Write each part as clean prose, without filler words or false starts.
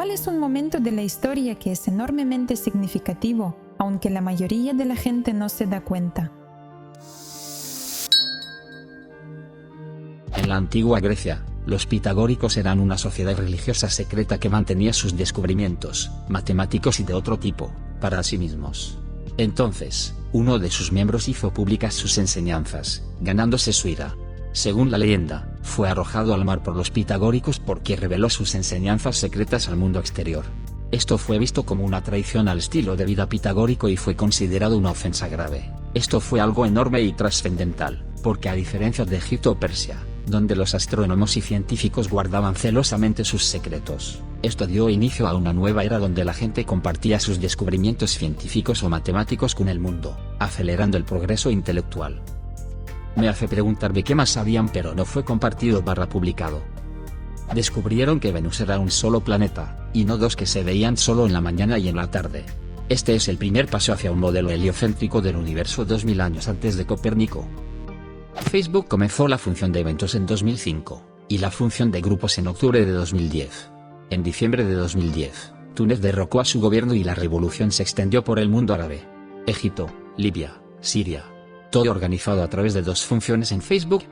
¿Cuál es un momento de la historia que es enormemente significativo, aunque la mayoría de la gente no se da cuenta? En la antigua Grecia, los pitagóricos eran una sociedad religiosa secreta que mantenía sus descubrimientos, matemáticos y de otro tipo, para sí mismos. Entonces, uno de sus miembros hizo públicas sus enseñanzas, ganándose su ira. Según la leyenda, fue arrojado al mar por los pitagóricos porque reveló sus enseñanzas secretas al mundo exterior. Esto fue visto como una traición al estilo de vida pitagórico y fue considerado una ofensa grave. Esto fue algo enorme y trascendental, porque a diferencia de Egipto o Persia, donde los astrónomos y científicos guardaban celosamente sus secretos, esto dio inicio a una nueva era donde la gente compartía sus descubrimientos científicos o matemáticos con el mundo, acelerando el progreso intelectual. Me hace preguntar de qué más sabían, pero no fue compartido / publicado. Descubrieron que Venus era un solo planeta, y no dos que se veían solo en la mañana y en la tarde. Este es el primer paso hacia un modelo heliocéntrico del universo 2000 años antes de Copérnico. Facebook comenzó la función de eventos en 2005, y la función de grupos en octubre de 2010. En diciembre de 2010, Túnez derrocó a su gobierno y la revolución se extendió por el mundo árabe. Egipto, Libia, Siria. Todo organizado a través de 2 funciones en Facebook.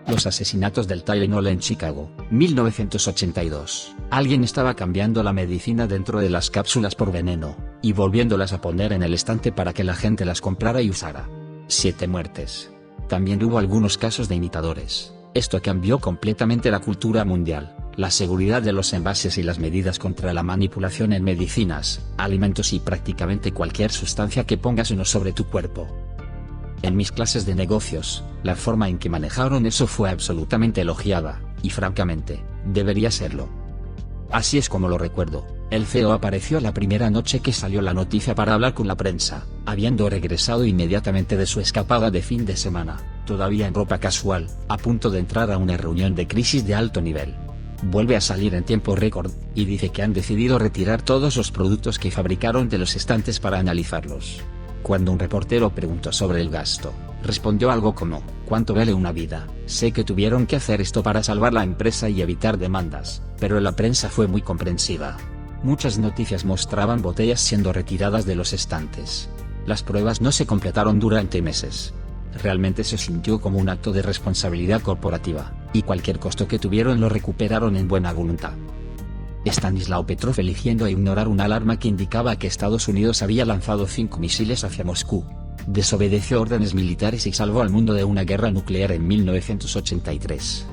Los asesinatos del Tylenol en Chicago, 1982. Alguien estaba cambiando la medicina dentro de las cápsulas por veneno, y volviéndolas a poner en el estante para que la gente las comprara y usara. 7 muertes. También hubo algunos casos de imitadores. Esto cambió completamente la cultura mundial, la seguridad de los envases y las medidas contra la manipulación en medicinas, alimentos y prácticamente cualquier sustancia que pongas uno sobre tu cuerpo. En mis clases de negocios, la forma en que manejaron eso fue absolutamente elogiada, y francamente, debería serlo. Así es como lo recuerdo. El CEO apareció la primera noche que salió la noticia para hablar con la prensa, habiendo regresado inmediatamente de su escapada de fin de semana, todavía en ropa casual, a punto de entrar a una reunión de crisis de alto nivel. Vuelve a salir en tiempo récord, y dice que han decidido retirar todos los productos que fabricaron de los estantes para analizarlos. Cuando un reportero preguntó sobre el gasto, respondió algo como: ¿cuánto vale una vida? Sé que tuvieron que hacer esto para salvar la empresa y evitar demandas, pero la prensa fue muy comprensiva. Muchas noticias mostraban botellas siendo retiradas de los estantes. Las pruebas no se completaron durante meses. Realmente se sintió como un acto de responsabilidad corporativa, y cualquier costo que tuvieron lo recuperaron en buena voluntad. Stanislav Petrov, eligiendo ignorar una alarma que indicaba que Estados Unidos había lanzado 5 misiles hacia Moscú, desobedeció órdenes militares y salvó al mundo de una guerra nuclear en 1983.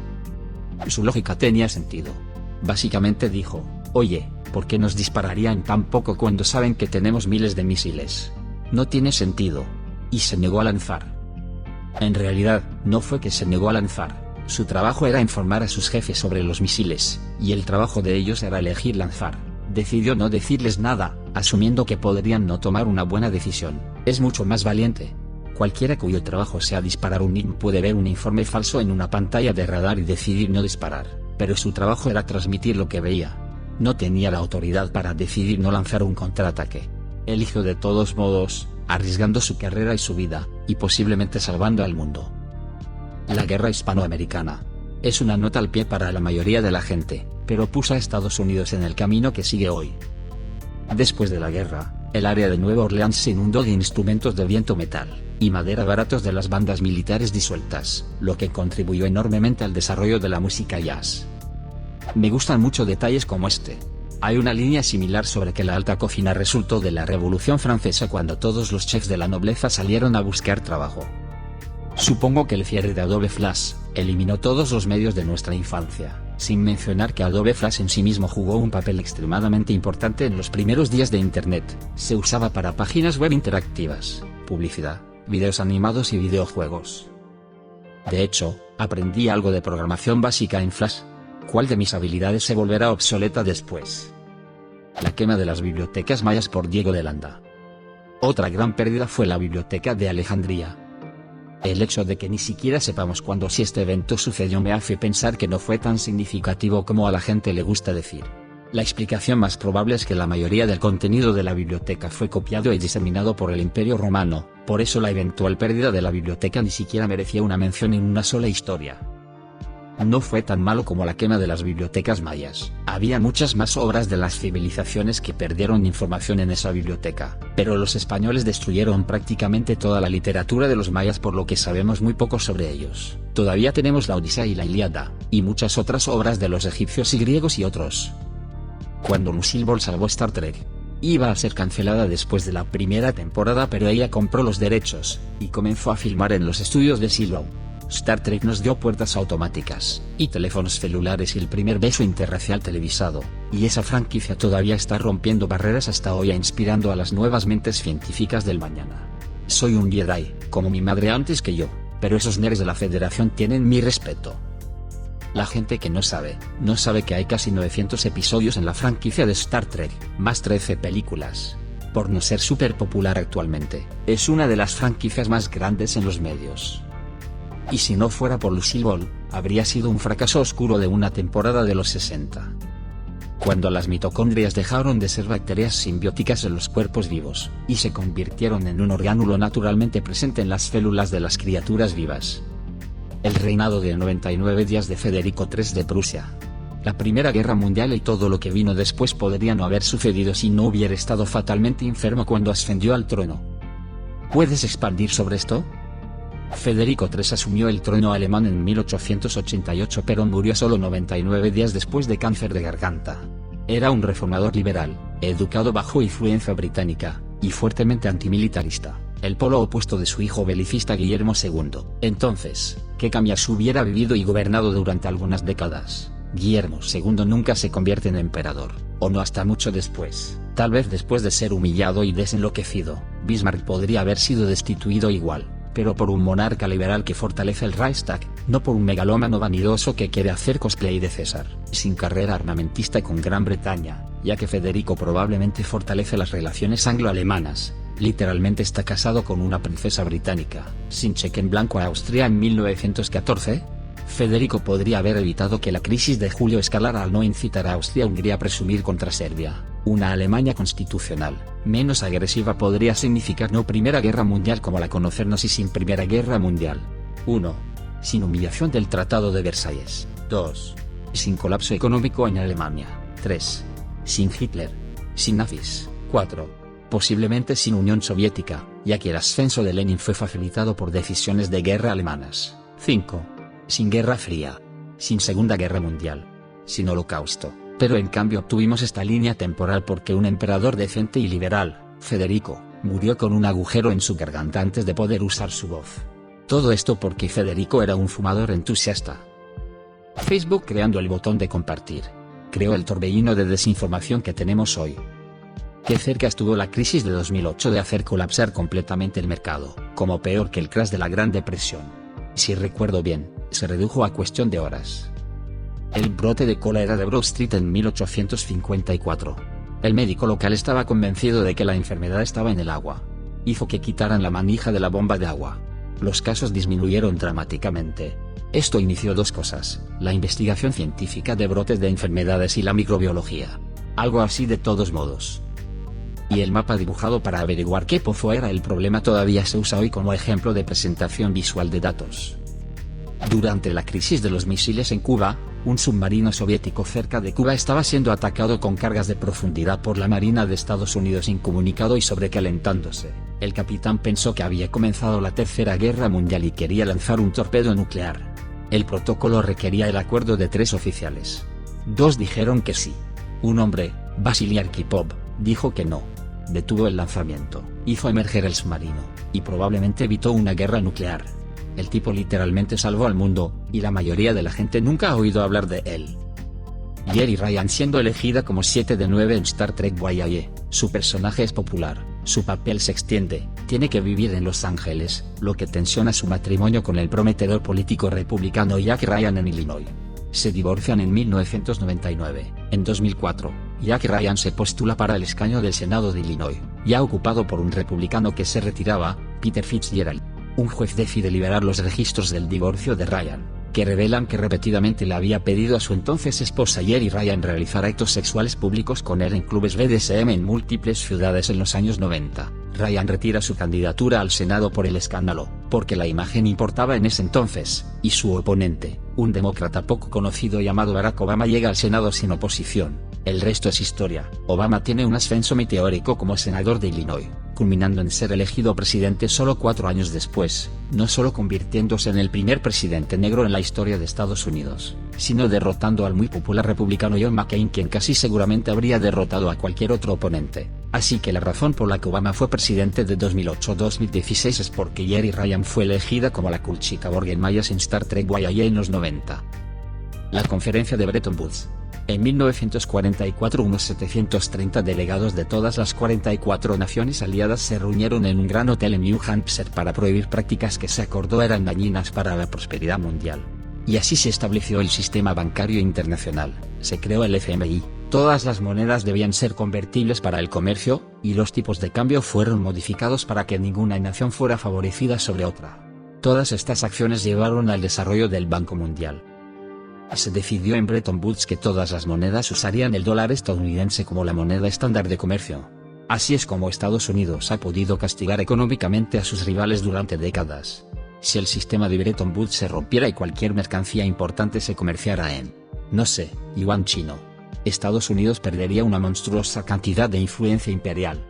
Su lógica tenía sentido. Básicamente dijo: oye, ¿por qué nos dispararían tan poco cuando saben que tenemos miles de misiles? No tiene sentido. Y se negó a lanzar. En realidad, no fue que se negó a lanzar. Su trabajo era informar a sus jefes sobre los misiles, y el trabajo de ellos era elegir lanzar. Decidió no decirles nada, asumiendo que podrían no tomar una buena decisión. Es mucho más valiente. Cualquiera cuyo trabajo sea disparar un NIM puede ver un informe falso en una pantalla de radar y decidir no disparar, pero su trabajo era transmitir lo que veía. No tenía la autoridad para decidir no lanzar un contraataque. Eligió de todos modos, arriesgando su carrera y su vida, y posiblemente salvando al mundo. La guerra hispanoamericana. Es una nota al pie para la mayoría de la gente, pero puso a Estados Unidos en el camino que sigue hoy. Después de la guerra, el área de Nueva Orleans se inundó de instrumentos de viento, metal y madera baratos de las bandas militares disueltas, lo que contribuyó enormemente al desarrollo de la música jazz. Me gustan mucho detalles como este. Hay una línea similar sobre que la alta cocina resultó de la Revolución Francesa cuando todos los chefs de la nobleza salieron a buscar trabajo. Supongo que el cierre de Adobe Flash eliminó todos los medios de nuestra infancia, sin mencionar que Adobe Flash en sí mismo jugó un papel extremadamente importante en los primeros días de Internet. Se usaba para páginas web interactivas, publicidad, videos animados y videojuegos. De hecho, aprendí algo de programación básica en Flash. ¿Cuál de mis habilidades se volverá obsoleta después? La quema de las bibliotecas mayas por Diego de Landa. Otra gran pérdida fue la biblioteca de Alejandría. El hecho de que ni siquiera sepamos cuándo si este evento sucedió me hace pensar que no fue tan significativo como a la gente le gusta decir. La explicación más probable es que la mayoría del contenido de la biblioteca fue copiado y diseminado por el Imperio Romano, por eso la eventual pérdida de la biblioteca ni siquiera merecía una mención en una sola historia. No fue tan malo como la quema de las bibliotecas mayas. Había muchas más obras de las civilizaciones que perdieron información en esa biblioteca, pero los españoles destruyeron prácticamente toda la literatura de los mayas, por lo que sabemos muy poco sobre ellos. Todavía tenemos la Odisea y la Ilíada, y muchas otras obras de los egipcios y griegos y otros. Cuando Lucille Ball salvó Star Trek, iba a ser cancelada después de la primera temporada, pero ella compró los derechos, y comenzó a filmar en los estudios de Silo. Star Trek nos dio puertas automáticas, y teléfonos celulares y el primer beso interracial televisado, y esa franquicia todavía está rompiendo barreras hasta hoy e inspirando a las nuevas mentes científicas del mañana. Soy un Jedi, como mi madre antes que yo, pero esos nerds de la Federación tienen mi respeto. La gente que no sabe que hay casi 900 episodios en la franquicia de Star Trek, más 13 películas. Por no ser súper popular actualmente, es una de las franquicias más grandes en los medios. Y si no fuera por Lucille Ball, habría sido un fracaso oscuro de una temporada de los 60. Cuando las mitocondrias dejaron de ser bacterias simbióticas en los cuerpos vivos, y se convirtieron en un orgánulo naturalmente presente en las células de las criaturas vivas. El reinado de 99 días de Federico III de Prusia. La Primera Guerra Mundial y todo lo que vino después podría no haber sucedido si no hubiera estado fatalmente enfermo cuando ascendió al trono. ¿Puedes expandir sobre esto? Federico III asumió el trono alemán en 1888, pero murió solo 99 días después de cáncer de garganta. Era un reformador liberal, educado bajo influencia británica, y fuertemente antimilitarista, el polo opuesto de su hijo belicista Guillermo II. Entonces, ¿qué cambia si hubiera vivido y gobernado durante algunas décadas? Guillermo II nunca se convierte en emperador, o no hasta mucho después. Tal vez después de ser humillado y desenloquecido, Bismarck podría haber sido destituido igual, pero por un monarca liberal que fortalece el Reichstag, no por un megalómano vanidoso que quiere hacer cosplay de César, sin carrera armamentista con Gran Bretaña, ya que Federico probablemente fortalece las relaciones anglo-alemanas. Literalmente está casado con una princesa británica, sin cheque en blanco a Austria en 1914. Federico podría haber evitado que la crisis de julio escalara al no incitar a Austria-Hungría a presumir contra Serbia. Una Alemania constitucional, menos agresiva podría significar no Primera Guerra Mundial como la conocemos y sin Primera Guerra Mundial. 1. Sin humillación del Tratado de Versalles. 2. Sin colapso económico en Alemania. 3. Sin Hitler. Sin nazis. 4. Posiblemente sin Unión Soviética, ya que el ascenso de Lenin fue facilitado por decisiones de guerra alemanas. 5. Sin Guerra Fría. Sin Segunda Guerra Mundial. Sin Holocausto. Pero en cambio obtuvimos esta línea temporal porque un emperador decente y liberal, Federico, murió con un agujero en su garganta antes de poder usar su voz. Todo esto porque Federico era un fumador entusiasta. Facebook creando el botón de compartir. Creó el torbellino de desinformación que tenemos hoy. Qué cerca estuvo la crisis de 2008 de hacer colapsar completamente el mercado, como peor que el crash de la Gran Depresión. Si recuerdo bien, se redujo a cuestión de horas. El brote de cólera de Broad Street en 1854. El médico local estaba convencido de que la enfermedad estaba en el agua. Hizo que quitaran la manija de la bomba de agua. Los casos disminuyeron dramáticamente. Esto inició dos cosas: la investigación científica de brotes de enfermedades y la microbiología. Algo así de todos modos. Y el mapa dibujado para averiguar qué pozo era el problema todavía se usa hoy como ejemplo de presentación visual de datos. Durante la crisis de los misiles en Cuba, un submarino soviético cerca de Cuba estaba siendo atacado con cargas de profundidad por la Marina de Estados Unidos incomunicado y sobrecalentándose. El capitán pensó que había comenzado la Tercera Guerra Mundial y quería lanzar un torpedo nuclear. El protocolo requería el acuerdo de 3 oficiales. 2 dijeron que sí. Un hombre, Vasily Arkhipov, dijo que no. Detuvo el lanzamiento, hizo emerger el submarino, y probablemente evitó una guerra nuclear. El tipo literalmente salvó al mundo, y la mayoría de la gente nunca ha oído hablar de él. Jeri Ryan siendo elegida como 7 de 9 en Star Trek Voyager, su personaje es popular, su papel se extiende, tiene que vivir en Los Ángeles, lo que tensiona su matrimonio con el prometedor político republicano Jack Ryan en Illinois. Se divorcian en 1999. En 2004, Jack Ryan se postula para el escaño del Senado de Illinois, ya ocupado por un republicano que se retiraba, Peter Fitzgerald. Un juez decide liberar los registros del divorcio de Ryan, que revelan que repetidamente le había pedido a su entonces esposa Jeri Ryan realizar actos sexuales públicos con él en clubes BDSM en múltiples ciudades en los años 90. Ryan retira su candidatura al Senado por el escándalo, porque la imagen importaba en ese entonces, y su oponente, un demócrata poco conocido llamado Barack Obama, llega al Senado sin oposición. El resto es historia. Obama tiene un ascenso meteórico como senador de Illinois, culminando en ser elegido presidente solo 4 años después, no solo convirtiéndose en el primer presidente negro en la historia de Estados Unidos, sino derrotando al muy popular republicano John McCain, quien casi seguramente habría derrotado a cualquier otro oponente. Así que la razón por la que Obama fue presidente de 2008-2016 es porque Jeri Ryan fue elegida como la cool chica Borgen Myers en Star Trek Voyager en los 90. La conferencia de Bretton Woods. En 1944 unos 730 delegados de todas las 44 naciones aliadas se reunieron en un gran hotel en New Hampshire para prohibir prácticas que se acordó eran dañinas para la prosperidad mundial. Y así se estableció el sistema bancario internacional, se creó el FMI, todas las monedas debían ser convertibles para el comercio, y los tipos de cambio fueron modificados para que ninguna nación fuera favorecida sobre otra. Todas estas acciones llevaron al desarrollo del Banco Mundial. Se decidió en Bretton Woods que todas las monedas usarían el dólar estadounidense como la moneda estándar de comercio. Así es como Estados Unidos ha podido castigar económicamente a sus rivales durante décadas. Si el sistema de Bretton Woods se rompiera y cualquier mercancía importante se comerciara en, no sé, yuan chino, Estados Unidos perdería una monstruosa cantidad de influencia imperial.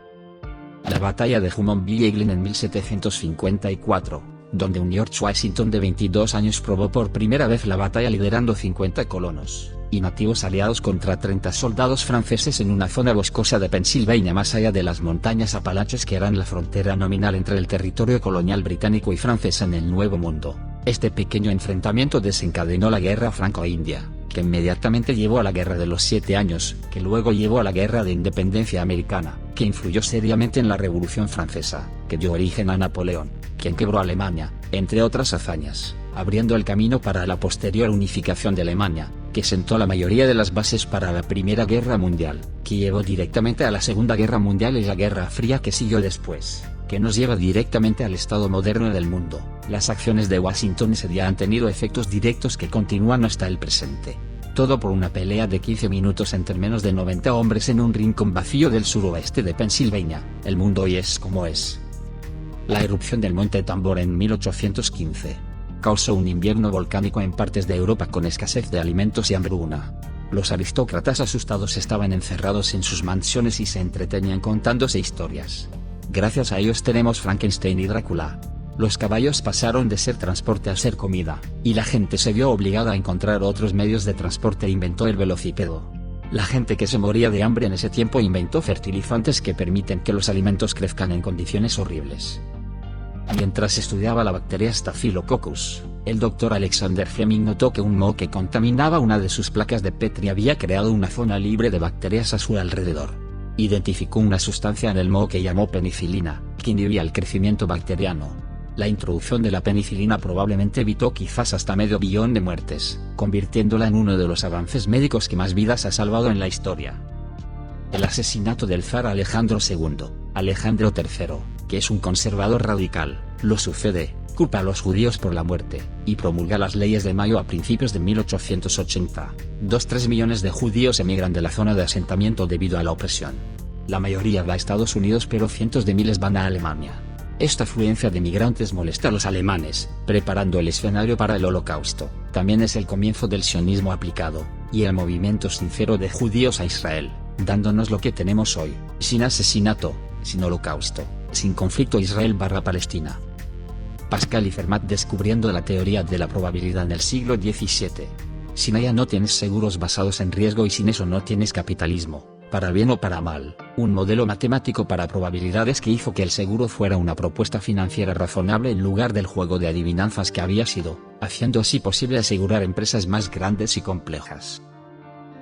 La batalla de Jumonville en 1754. Donde un George Washington de 22 años probó por primera vez la batalla liderando 50 colonos y nativos aliados contra 30 soldados franceses en una zona boscosa de Pensilvania más allá de las montañas Apalaches que eran la frontera nominal entre el territorio colonial británico y francés en el Nuevo Mundo. Este pequeño enfrentamiento desencadenó la Guerra Franco-India, que inmediatamente llevó a la Guerra de los 7 Años, que luego llevó a la Guerra de Independencia Americana, que influyó seriamente en la Revolución Francesa, que dio origen a Napoleón, quien quebró Alemania, entre otras hazañas, abriendo el camino para la posterior unificación de Alemania, que sentó la mayoría de las bases para la Primera Guerra Mundial, que llevó directamente a la Segunda Guerra Mundial y la Guerra Fría que siguió después, que nos lleva directamente al estado moderno del mundo. Las acciones de Washington ese día han tenido efectos directos que continúan hasta el presente. Todo por una pelea de 15 minutos entre menos de 90 hombres en un rincón vacío del suroeste de Pensilvania. El mundo hoy es como es. La erupción del Monte Tambor en 1815 causó un invierno volcánico en partes de Europa con escasez de alimentos y hambruna. Los aristócratas asustados estaban encerrados en sus mansiones y se entretenían contándose historias. Gracias a ellos tenemos Frankenstein y Drácula. Los caballos pasaron de ser transporte a ser comida, y la gente se vio obligada a encontrar otros medios de transporte e inventó el velocípedo. La gente que se moría de hambre en ese tiempo inventó fertilizantes que permiten que los alimentos crezcan en condiciones horribles. Mientras estudiaba la bacteria Staphylococcus, el doctor Alexander Fleming notó que un moho que contaminaba una de sus placas de Petri había creado una zona libre de bacterias a su alrededor. Identificó una sustancia en el moho que llamó penicilina, que inhibía el crecimiento bacteriano. La introducción de la penicilina probablemente evitó quizás hasta medio billón de muertes, convirtiéndola en uno de los avances médicos que más vidas ha salvado en la historia. El asesinato del zar Alejandro II, Alejandro III, que es un conservador radical, lo sucede, culpa a los judíos por la muerte, y promulga las leyes de mayo a principios de 1880. 2-3 millones de judíos emigran de la zona de asentamiento debido a la opresión. La mayoría va a Estados Unidos pero cientos de miles van a Alemania. Esta afluencia de migrantes molesta a los alemanes, preparando el escenario para el Holocausto. También es el comienzo del sionismo aplicado, y el movimiento sincero de judíos a Israel, dándonos lo que tenemos hoy, sin asesinato, sin holocausto, sin conflicto Israel/Palestina. Pascal y Fermat descubriendo la teoría de la probabilidad en el siglo XVII. Sin ella no tienes seguros basados en riesgo y sin eso no tienes capitalismo, para bien o para mal, un modelo matemático para probabilidades que hizo que el seguro fuera una propuesta financiera razonable en lugar del juego de adivinanzas que había sido, haciendo así posible asegurar empresas más grandes y complejas.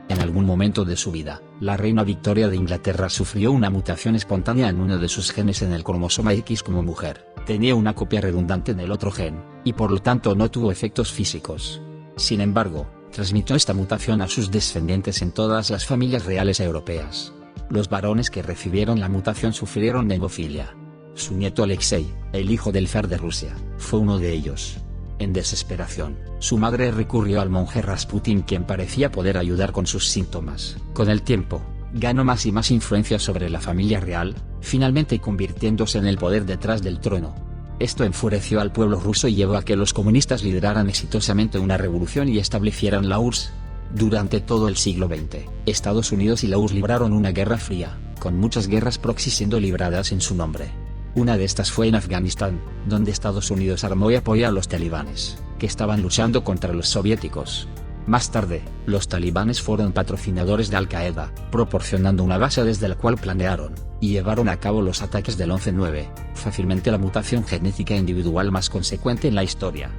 En algún momento de su vida, la reina Victoria de Inglaterra sufrió una mutación espontánea en uno de sus genes en el cromosoma X como mujer. Tenía una copia redundante en el otro gen, y por lo tanto no tuvo efectos físicos. Sin embargo, transmitió esta mutación a sus descendientes en todas las familias reales europeas. Los varones que recibieron la mutación sufrieron de hemofilia. Su nieto Alexei, el hijo del zar de Rusia, fue uno de ellos. En desesperación, su madre recurrió al monje Rasputin, quien parecía poder ayudar con sus síntomas. Con el tiempo, ganó más y más influencia sobre la familia real, finalmente convirtiéndose en el poder detrás del trono. Esto enfureció al pueblo ruso y llevó a que los comunistas lideraran exitosamente una revolución y establecieran la URSS. Durante todo el siglo XX, Estados Unidos y la URSS libraron una guerra fría, con muchas guerras proxy siendo libradas en su nombre. Una de estas fue en Afganistán, donde Estados Unidos armó y apoyó a los talibanes, que estaban luchando contra los soviéticos. Más tarde, los talibanes fueron patrocinadores de Al-Qaeda, proporcionando una base desde la cual planearon y llevaron a cabo los ataques del 11/9, fácilmente la mutación genética individual más consecuente en la historia.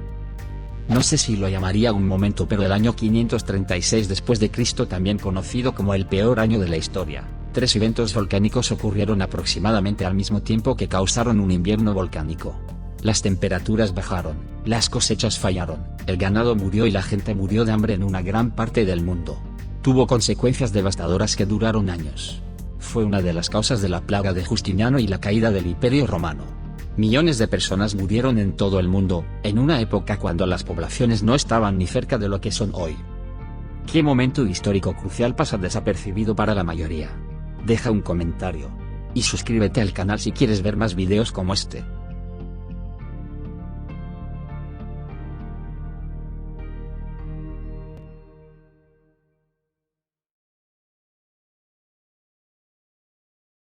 No sé si lo llamaría un momento, pero el año 536 después de Cristo, también conocido como el peor año de la historia, 3 eventos volcánicos ocurrieron aproximadamente al mismo tiempo que causaron un invierno volcánico. Las temperaturas bajaron, las cosechas fallaron, el ganado murió y la gente murió de hambre en una gran parte del mundo. Tuvo consecuencias devastadoras que duraron años. Fue una de las causas de la plaga de Justiniano y la caída del Imperio Romano. Millones de personas murieron en todo el mundo, en una época cuando las poblaciones no estaban ni cerca de lo que son hoy. ¿Qué momento histórico crucial pasa desapercibido para la mayoría? Deja un comentario. Y suscríbete al canal si quieres ver más videos como este.